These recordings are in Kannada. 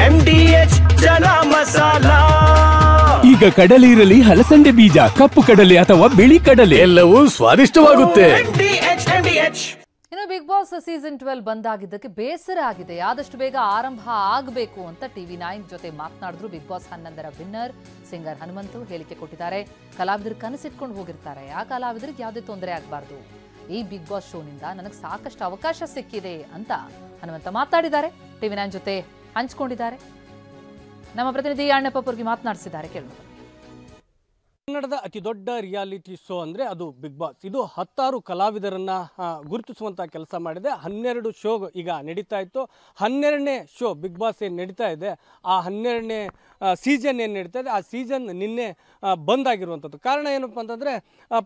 MDH ಜನ ಮಸಾಲಾ. ಈಗ ಕಡಲೆ ಇರಲಿ, ಹಲಸಂಡೆ ಬೀಜ, ಕಪ್ಪು ಕಡಲೆ ಅಥವಾ ಬಿಳಿ ಕಡಲೆ, ಎಲ್ಲವೂ ಸ್ವಾದಿಷ್ಟವಾಗುತ್ತೆ. ಇನ್ನು ಬಿಗ್ ಬಾಸ್ ಸೀಸನ್ 12 ಬಂದಾಗಿದ್ದಕ್ಕೆ ಬೇಸರ ಆಗಿದೆ. ಆದಷ್ಟು ಬೇಗ ಆರಂಭ ಆಗಬೇಕು ಅಂತ TV9 ಜೊತೆ ಮಾತನಾಡಿದ್ರು ಬಿಗ್ ಬಾಸ್ 11ರ ವಿನ್ನರ್ ಸಿಂಗರ್ ಹನುಮಂತು ಹೇಳಿಕೆ ಕೊಟ್ಟಿದ್ದಾರೆ. ಕಲಾವಿದರು ಕನಸಿಟ್ಕೊಂಡು ಹೋಗಿರ್ತಾರೆ, ಆ ಕಲಾವಿದರಿಗೆ ಯಾವುದೇ ತೊಂದರೆ ಆಗಬಾರ್ದು. ಈ ಬಿಗ್ ಬಾಸ್ ಶೋನಿಂದ ನನಗೆ ಸಾಕಷ್ಟು ಅವಕಾಶ ಸಿಕ್ಕಿದೆ ಅಂತ ಹನುಮಂತ ಮಾತಾಡಿದ್ದಾರೆ. TV9 ಜೊತೆ ಹಂಚಿಕೊಂಡಿದ್ದಾರೆ. ನಮ್ಮ ಪ್ರತಿನಿಧಿ ಅಣ್ಣಪ್ಪಪುರ್ಗಿ ಮಾತನಾಡಿಸಿದ್ದಾರೆ, ಕೇಳೋಣ. ಕನ್ನಡದ ಅತಿ ದೊಡ್ಡ ರಿಯಾಲಿಟಿ ಶೋ ಅಂದರೆ ಅದು ಬಿಗ್ ಬಾಸ್. ಇದು 10 ಕಲಾವಿದರನ್ನು ಗುರುತಿಸುವಂಥ ಕೆಲಸ ಮಾಡಿದೆ. 12 ಶೋ ಈಗ ನಡೀತಾ ಇತ್ತು. 12ನೇ ಶೋ ಬಿಗ್ ಬಾಸ್ ಏನು ನಡೀತಾ ಇದೆ, ಆ 12ನೇ ಸೀಸನ್ ಏನು ನಡೀತಾ ಇದೆ, ಆ ಸೀಸನ್ ನಿನ್ನೆ ಬಂದಾಗಿರುವಂಥದ್ದು. ಕಾರಣ ಏನಪ್ಪ ಅಂತಂದರೆ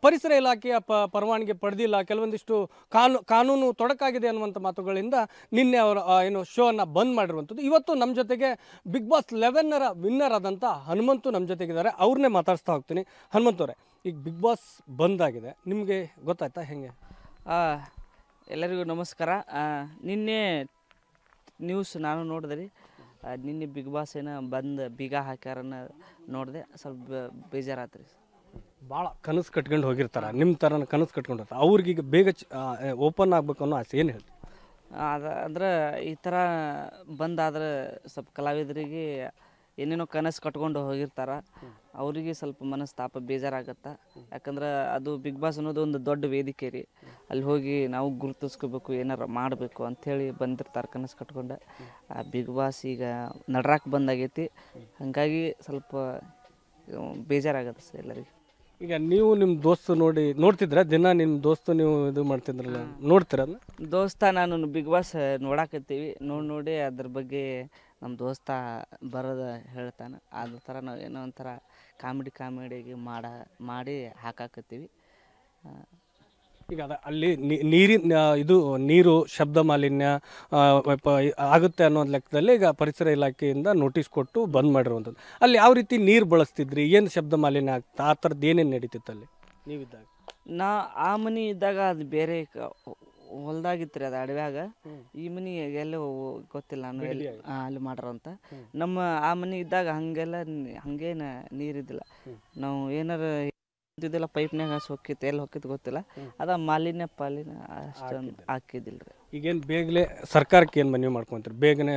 ಪರಿಸರ ಇಲಾಖೆಯ ಪರವಾನಗಿ ಪಡೆದಿಲ್ಲ, ಕೆಲವೊಂದಿಷ್ಟು ಕಾನೂನು ತೊಡಕಾಗಿದೆ ಅನ್ನುವಂಥ ಮಾತುಗಳಿಂದ ನಿನ್ನೆ ಅವರು ಏನು ಶೋವನ್ನು ಬಂದ್ ಮಾಡಿರುವಂಥದ್ದು. ಇವತ್ತು ನಮ್ಮ ಜೊತೆಗೆ ಬಿಗ್ ಬಾಸ್ 11ರ ವಿನ್ನರ್ ಆದಂಥ ಹನುಮಂತು ನಮ್ಮ ಜೊತೆಗಿದ್ದಾರೆ. ಅವ್ರನ್ನೇ ಮಾತಾಡಿಸ್ತಾ ಹೋಗ್ತೀನಿ. ಹನುಮಂತವ್ರೆ, ಈಗ ಬಿಗ್ ಬಾಸ್ ಬಂದಾಗಿದೆ, ನಿಮಗೆ ಗೊತ್ತಾಯ್ತಾ ಹೆಂಗೆ? ಎಲ್ಲರಿಗೂ ನಮಸ್ಕಾರ. ನಿನ್ನೆ ನ್ಯೂಸ್ ನಾನು ನೋಡಿದೆ. ನಿನ್ನೆ ಬಿಗ್ ಬಾಸ್ ಏನೋ ಬಂದು ಬೀಗ ಹಾಕ್ಯಾರನ್ನ ನೋಡಿದೆ. ಸ್ವಲ್ಪ ಬೇಜಾರಾತ್ರಿ. ಭಾಳ ಕನಸು ಕಟ್ಕೊಂಡು ಹೋಗಿರ್ತಾರೆ, ನಿಮ್ಮ ಥರನ ಕನಸು ಕಟ್ಕೊಂಡು ಹೋಗ್ತಾರೆ. ಅವ್ರಿಗೀಗ ಬೇಗ ಓಪನ್ ಆಗಬೇಕು ಅನ್ನೋ ಆಸೆ ಏನು ಹೇಳ್ತೀವಿ? ಅಂದ್ರೆ ಈ ಥರ ಬಂದಾದ್ರೆ ಸ್ವಲ್ಪ ಕಲಾವಿದರಿಗೆ ಏನೇನೋ ಕನಸು ಕಟ್ಕೊಂಡು ಹೋಗಿರ್ತಾರೆ, ಅವರಿಗೆ ಸ್ವಲ್ಪ ಮನಸ್ತಾಪ ಬೇಜಾರಾಗತ್ತೆ. ಯಾಕಂದ್ರೆ ಅದು ಬಿಗ್ ಬಾಸ್ ಅನ್ನೋದು ಒಂದು ದೊಡ್ಡ ವೇದಿಕೆ ರೀ. ಅಲ್ಲಿ ಹೋಗಿ ನಾವು ಗುರುತಿಸ್ಕೋಬೇಕು, ಏನಾರು ಮಾಡಬೇಕು ಅಂಥೇಳಿ ಬಂದಿರ್ತಾರೆ ಕನಸು ಕಟ್ಕೊಂಡು. ಆ ಬಿಗ್ ಬಾಸ್ ಈಗ ನಡ್ರಾಕ್ ಬಂದಾಗೈತಿ, ಹಾಗಾಗಿ ಸ್ವಲ್ಪ ಬೇಜಾರಾಗತ್ತೆ ಸರ್ ಎಲ್ಲರಿಗೆ. ಈಗ ನೀವು ನಿಮ್ಮ ದೋಸ್ತು ನೋಡ್ತಿದ್ರ ದಿನ ನಿಮ್ಮ ದೋಸ್ತು ನೀವು ಇದು ಮಾಡ್ತಿದ್ರಲ್ಲ, ನೋಡ್ತೀರ? ದೋಸ್ತ ನಾನು ಬಿಗ್ ಬಾಸ್ ನೋಡಾಕತ್ತೀವಿ. ನೋಡಿ ಅದ್ರ ಬಗ್ಗೆ ನಮ್ಮ ದೋಸ್ತ ಬರೋದು ಹೇಳ್ತಾನೆ. ಅದ್ರ ಥರ ನಾವು ಏನೋ ಒಂಥರ ಕಾಮಿಡಿಗೆ ಮಾಡಿ ಹಾಕಾಕತ್ತೀವಿ. ಈಗ ಅಲ್ಲಿ ನೀರು ಶಬ್ದ ಮಾಲಿನ್ಯ ಆಗುತ್ತೆ ಅನ್ನೋ ಲೆಕ್ಕದಲ್ಲಿ ಈಗ ಪರಿಸರ ಇಲಾಖೆಯಿಂದ ನೋಟಿಸ್ ಕೊಟ್ಟು ಬಂದ್ ಮಾಡಿರುವಂಥದ್ದು. ಅಲ್ಲಿ ಯಾವ ರೀತಿ ನೀರು ಬಳಸ್ತಿದ್ರಿ, ಏನು ಶಬ್ದ ಮಾಲಿನ್ಯ ಆಗ್ತಾ, ಆ ಥರದ್ದು ಏನೇನು ನಡೀತಿತ್ತು ಅಲ್ಲಿ ನೀವಿದ್ದಾಗ? ಆ ಮನೆ ಇದ್ದಾಗ ಅದು ಬೇರೆ ಹೊಲ್ದಾಗಿತ್ತು ರೀ, ಅದು ಅಡವ್ಯಾಗ. ಈ ಮನೆ ಎಲ್ಲೋ ಗೊತ್ತಿಲ್ಲ ನಾನು ಅಲ್ಲಿ ಮಾಡ್ರಂತ. ನಮ್ಮ ಆ ಮನೆ ಇದ್ದಾಗ ಹಂಗೇನ ನೀರಿದ್ದಿಲ್ಲ. ನಾವು ಏನಾರ ಇದ್ದಿಲ್ಲ, ಪೈಪ್ನಾಗ ಹೊಕ್ಕಿತ್ತು, ಎಲ್ಲಿ ಹೊಕ್ಕಿತ್ತು ಗೊತ್ತಿಲ್ಲ. ಅದ ಮಾಲಿನ್ಯ ಅಷ್ಟೊಂದು ಹಾಕಿದ್ದಿಲ್ಲ ರೀ. ಈಗೇನು ಬೇಗನೆ ಸರ್ಕಾರಕ್ಕೆ ಏನು ಮನವಿ ಮಾಡ್ಕೊಂತೀರಿ, ಬೇಗನೆ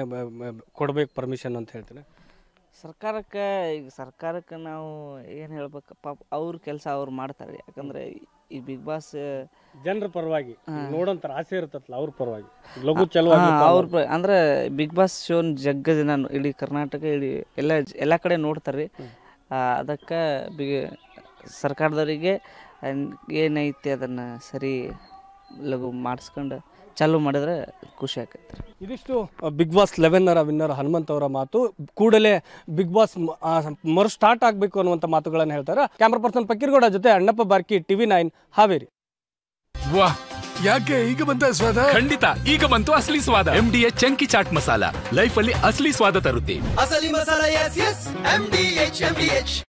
ಕೊಡ್ಬೇಕು ಪರ್ಮಿಷನ್ ಅಂತ ಹೇಳ್ತೀರಿ? ಸರ್ಕಾರಕ್ಕೆ ನಾವು ಏನು ಹೇಳ್ಬೇಕು, ಪಾಪ ಅವ್ರ ಕೆಲಸ ಅವ್ರು ಮಾಡ್ತಾರೆ. ಯಾಕಂದ್ರೆ ಈ ಬಿಗ್ ಬಾಸ್ ಜನರ ಪರವಾಗಿ ನೋಡೋಂಥರ ಆಸೆ ಇರ್ತಲ್ಲ, ಅವ್ರ ಪರವಾಗಿ ಲಘು ಚಲೋ ಅಂದ್ರೆ ಬಿಗ್ ಬಾಸ್ ಶೋನ್ ಜಗ್ಗ ಜನ ಇಡೀ ಕರ್ನಾಟಕ ಎಲ್ಲ ಕಡೆ ನೋಡ್ತಾರೆ. ಅದಕ್ಕೆ ಸರ್ಕಾರದವರಿಗೆ ಏನೈತಿ ಅದನ್ನು ಸರಿ ಲಘು ಮಾಡಿಸ್ಕೊಂಡು ಚಾಲೂ ಮಾಡಿದ್ರೆ ಖುಷಿ ಆಕೈತೆ. ಇದಿಷ್ಟು ಬಿಗ್ ಬಾಸ್ 11ರ ವಿನ್ನರ್ ಹನುಮಂತ್ ಅವರ ಮಾತು. ಕೂಡಲೇ ಬಿಗ್ ಬಾಸ್ ಮರು ಸ್ಟಾರ್ಟ್ ಆಗಬೇಕು ಅನ್ನುವಂಥ ಮಾತುಗಳನ್ನು ಹೇಳ್ತಾರೆ. ಕ್ಯಾಮ್ರಾ ಪರ್ಸನ್ ಪಕ್ಕೀರ್ಗೌಡ ಜೊತೆ ಅಣ್ಣಪ್ಪ ಬಾರ್ಕಿ, TV9 ಹಾವೇರಿ. ವಾಹ್, ಯಾಕೆ ಈಗ ಬಂತ ಸ್ವಾದ? ಖಂಡಿತ ಈಗ ಬಂತು ಅಸಲಿ ಸ್ವಾದ. MDH chunky chaat masala life ಅಲ್ಲಿ ಅಸಲಿ ಸ್ವಾದ ತರುತ್ತೆ. ಅಸಲಿ ಮಸಾಲ, MDH.